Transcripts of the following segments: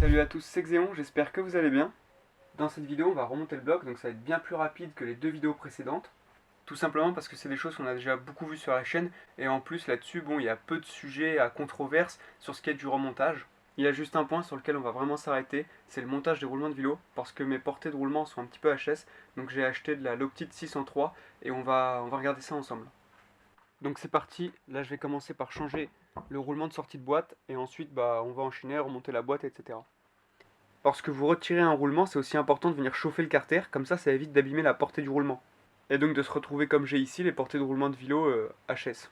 Salut à tous, c'est Xéon, j'espère que vous allez bien. Dans cette vidéo, on va remonter le bloc, donc ça va être bien plus rapide que les deux vidéos précédentes. Tout simplement parce que c'est des choses qu'on a déjà beaucoup vues sur la chaîne, et en plus là-dessus, bon, il y a peu de sujets à controverse sur ce qui est du remontage. Il y a juste un point sur lequel on va vraiment s'arrêter, c'est le montage des roulements de vélo, parce que mes portées de roulement sont un petit peu HS, donc j'ai acheté de la Loctite 603, et on va regarder ça ensemble. Donc c'est parti, là je vais commencer par changer le roulement de sortie de boîte, et ensuite on va enchaîner, remonter la boîte, etc. Lorsque vous retirez un roulement, c'est aussi important de venir chauffer le carter, comme ça évite d'abîmer la portée du roulement. Et donc de se retrouver comme j'ai ici, les portées de roulement de vélo HS.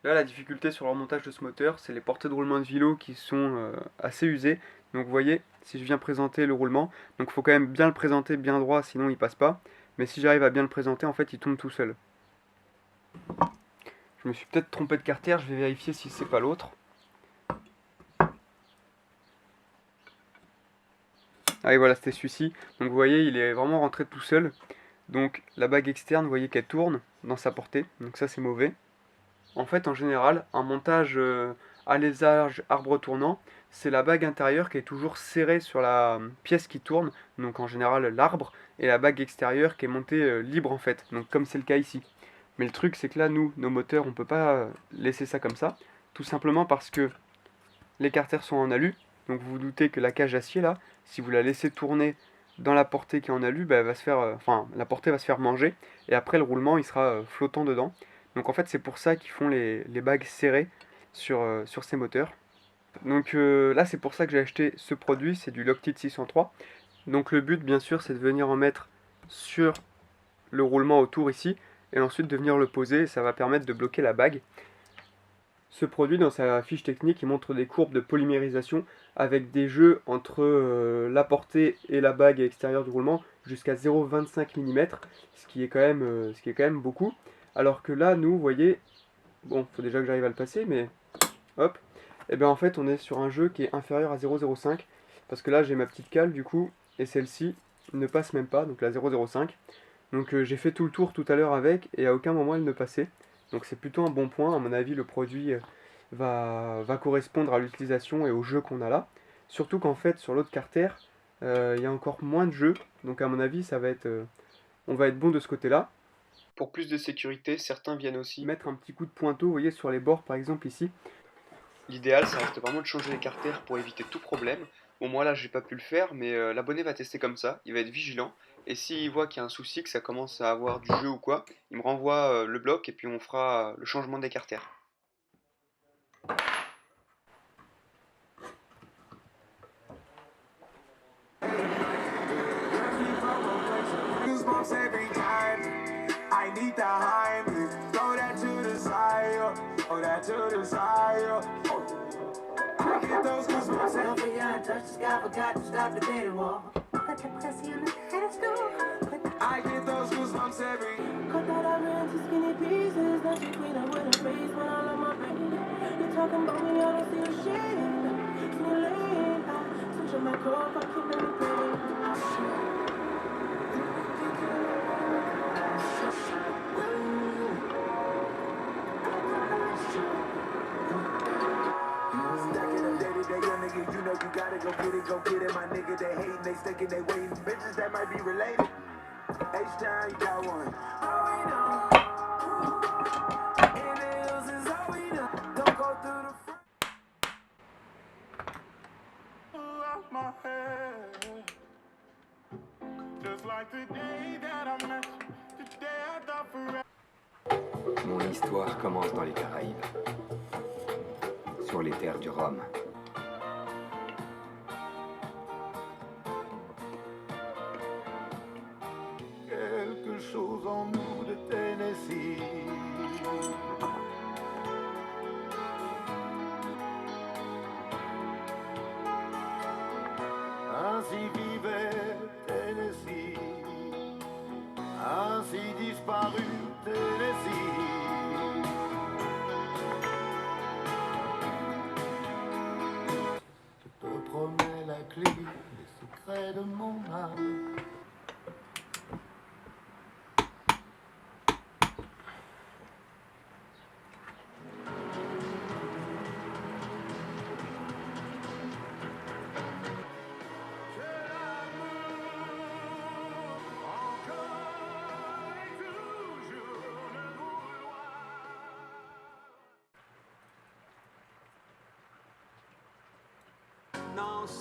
Là, la difficulté sur le remontage de ce moteur, c'est les portées de roulement de vélo qui sont assez usées. Donc vous voyez, si je viens présenter le roulement, donc il faut quand même bien le présenter bien droit, sinon il passe pas. Mais si j'arrive à bien le présenter, en fait, il tombe tout seul. Je me suis peut-être trompé de carter, je vais vérifier si c'est pas l'autre. Ah et voilà, c'était celui-ci. Donc vous voyez, il est vraiment rentré tout seul. Donc la bague externe, vous voyez qu'elle tourne dans sa portée. Donc ça, c'est mauvais. En fait, en général, un montage alésage arbre tournant, c'est la bague intérieure qui est toujours serrée sur la pièce qui tourne, donc en général l'arbre, et la bague extérieure qui est montée libre en fait, donc comme c'est le cas ici. Mais le truc, c'est que là, nous, nos moteurs, on peut pas laisser ça comme ça, tout simplement parce que les carters sont en alu, donc vous vous doutez que la cage d'acier là, si vous la laissez tourner dans la portée qui est en alu, elle va se faire, la portée va se faire manger, et après le roulement il sera flottant dedans. Donc en fait c'est pour ça qu'ils font les bagues serrées sur ces moteurs. Donc là c'est pour ça que j'ai acheté ce produit, c'est du Loctite 603. Donc le but bien sûr c'est de venir en mettre sur le roulement autour ici, et ensuite de venir le poser, ça va permettre de bloquer la bague. Ce produit, dans sa fiche technique, il montre des courbes de polymérisation avec des jeux entre la portée et la bague extérieure du roulement jusqu'à 0,25 mm, ce qui est quand même beaucoup. Alors que là, nous, vous voyez, bon, faut déjà que j'arrive à le passer, mais hop, et bien en fait, on est sur un jeu qui est inférieur à 0,05, parce que là, j'ai ma petite cale du coup, et celle-ci ne passe même pas, donc la 0,05. Donc j'ai fait tout le tour tout à l'heure avec, et à aucun moment elle ne passait. Donc c'est plutôt un bon point, à mon avis le produit va correspondre à l'utilisation et au jeu qu'on a là. Surtout qu'en fait sur l'autre carter, il y a encore moins de jeux, donc à mon avis on va être bon de ce côté-là. Pour plus de sécurité, certains viennent aussi mettre un petit coup de pointeau, vous voyez sur les bords par exemple ici. L'idéal ça reste vraiment de changer les carters pour éviter tout problème. Bon moi là j'ai pas pu le faire, mais l'abonné va tester comme ça, il va être vigilant. Et s'il voit qu'il y a un souci, que ça commence à avoir du jeu ou quoi, il me renvoie le bloc et puis on fera le changement d'écarter. Goosebumps every time. I need the Heimlich. Throw that to the side. Throw that to the side. I get those goosebumps every time. Touch the sky, forgot to stop the dating wall. Put the pussy on the pedestal. I get those goosebumps every. Cut that I ran to skinny pieces. Now she clean up with her face when all of my baby. You talking about me, I don't see a shit. See you later. Switch on my core, fuck you, let me pretty. You know you gotta go get it, my nigga. They hating, they sticking, they waiting. Bitches that might be related. H-Town, you got one. All we know. In the hills is all we know. Don't go through the front. Off my head. Just like the day that I met you. The day I thought forever. Mon histoire commence dans les Caraïbes, sur les terres du Rhum. Quelque chose en nous de Tennessee.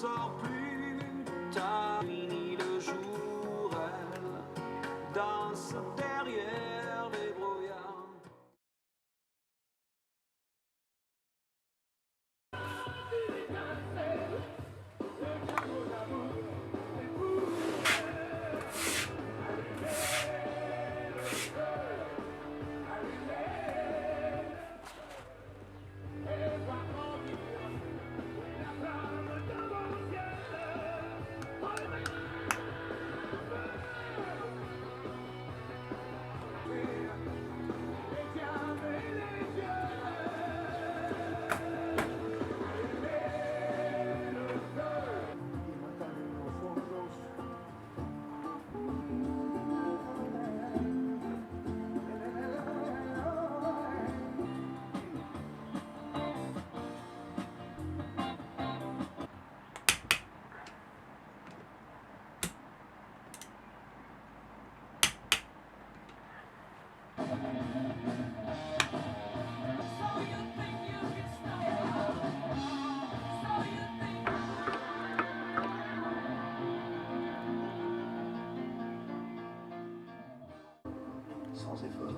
sors plus tard. Fini le jour, elle danse derrière les brouillards. Sans effort.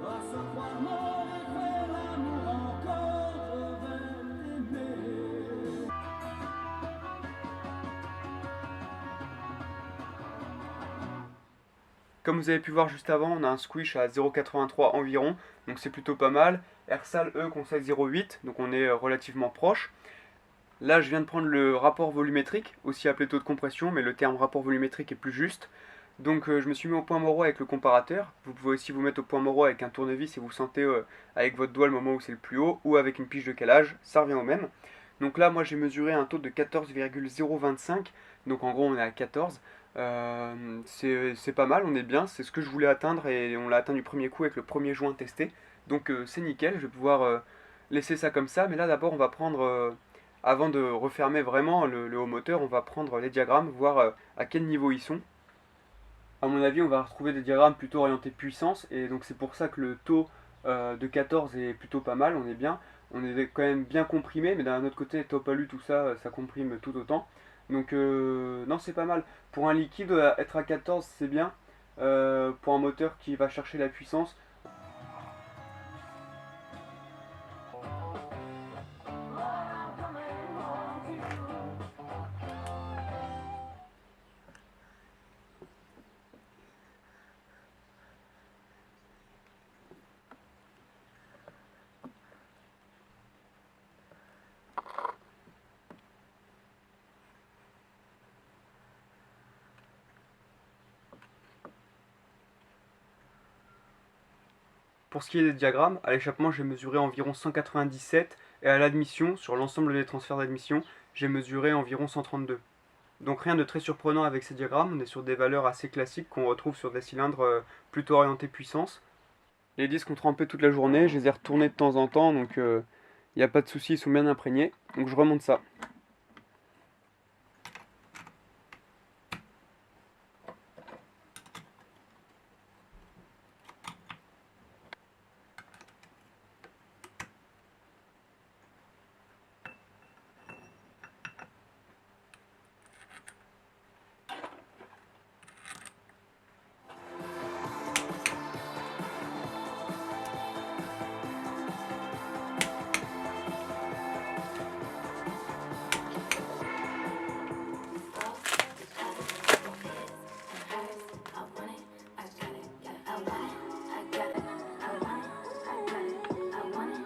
À se croire mort et faire l'amour encore, je vais t'aimer. Comme vous avez pu voir juste avant, on a un squish à 0,83 environ, donc c'est plutôt pas mal. Ersal, eux, conseille 0,8, donc on est relativement proche. Là, je viens de prendre le rapport volumétrique, aussi appelé taux de compression, mais le terme rapport volumétrique est plus juste. Donc je me suis mis au point Moreau avec le comparateur. Vous pouvez aussi vous mettre au point Moreau avec un tournevis et vous sentez avec votre doigt le moment où c'est le plus haut, ou avec une pige de calage, ça revient au même. Donc là, moi j'ai mesuré un taux de 14,025, donc en gros on est à 14. C'est pas mal, on est bien, c'est ce que je voulais atteindre et on l'a atteint du premier coup avec le premier joint testé. Donc c'est nickel, je vais pouvoir laisser ça comme ça, mais là d'abord on va prendre, avant de refermer vraiment le haut moteur, on va prendre les diagrammes, voir à quel niveau ils sont. À mon avis, on va retrouver des diagrammes plutôt orientés puissance, et donc c'est pour ça que le taux de 14 est plutôt pas mal, on est bien. On est quand même bien comprimé, mais d'un autre côté, top alu, tout ça, ça comprime tout autant. Donc non, c'est pas mal. Pour un liquide, être à 14, c'est bien. Pour un moteur qui va chercher la puissance, pour ce qui est des diagrammes, à l'échappement, j'ai mesuré environ 197 et à l'admission, sur l'ensemble des transferts d'admission, j'ai mesuré environ 132. Donc rien de très surprenant avec ces diagrammes, on est sur des valeurs assez classiques qu'on retrouve sur des cylindres plutôt orientés puissance. Les disques ont trempé toute la journée, je les ai retournés de temps en temps, donc il n'y a pas de souci, ils sont bien imprégnés. Donc je remonte ça.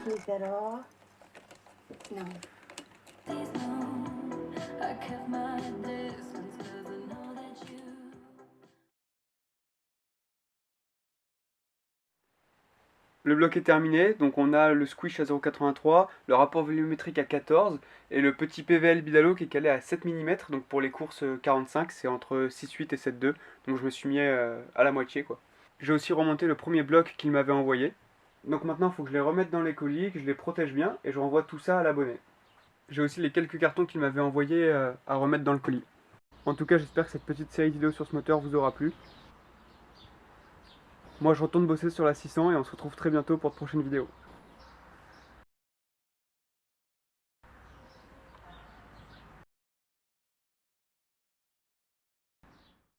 Is that all? No. I kept my distance 'cause I know that you. Le bloc est terminé, donc on a le squish à 0,83, le rapport volumétrique à 14 et le petit PVL Bidalo qui est calé à 7 mm. Donc pour les courses 45, c'est entre 6,8 et 7,2. Donc je me suis mis à la moitié quoi. J'ai aussi remonté le premier bloc qu'il m'avait envoyé. Donc maintenant il faut que je les remette dans les colis, que je les protège bien et je renvoie tout ça à l'abonné. J'ai aussi les quelques cartons qu'il m'avait envoyés à remettre dans le colis. En tout cas, j'espère que cette petite série vidéo sur ce moteur vous aura plu. Moi, je retourne bosser sur la 600 et on se retrouve très bientôt pour de prochaines vidéos.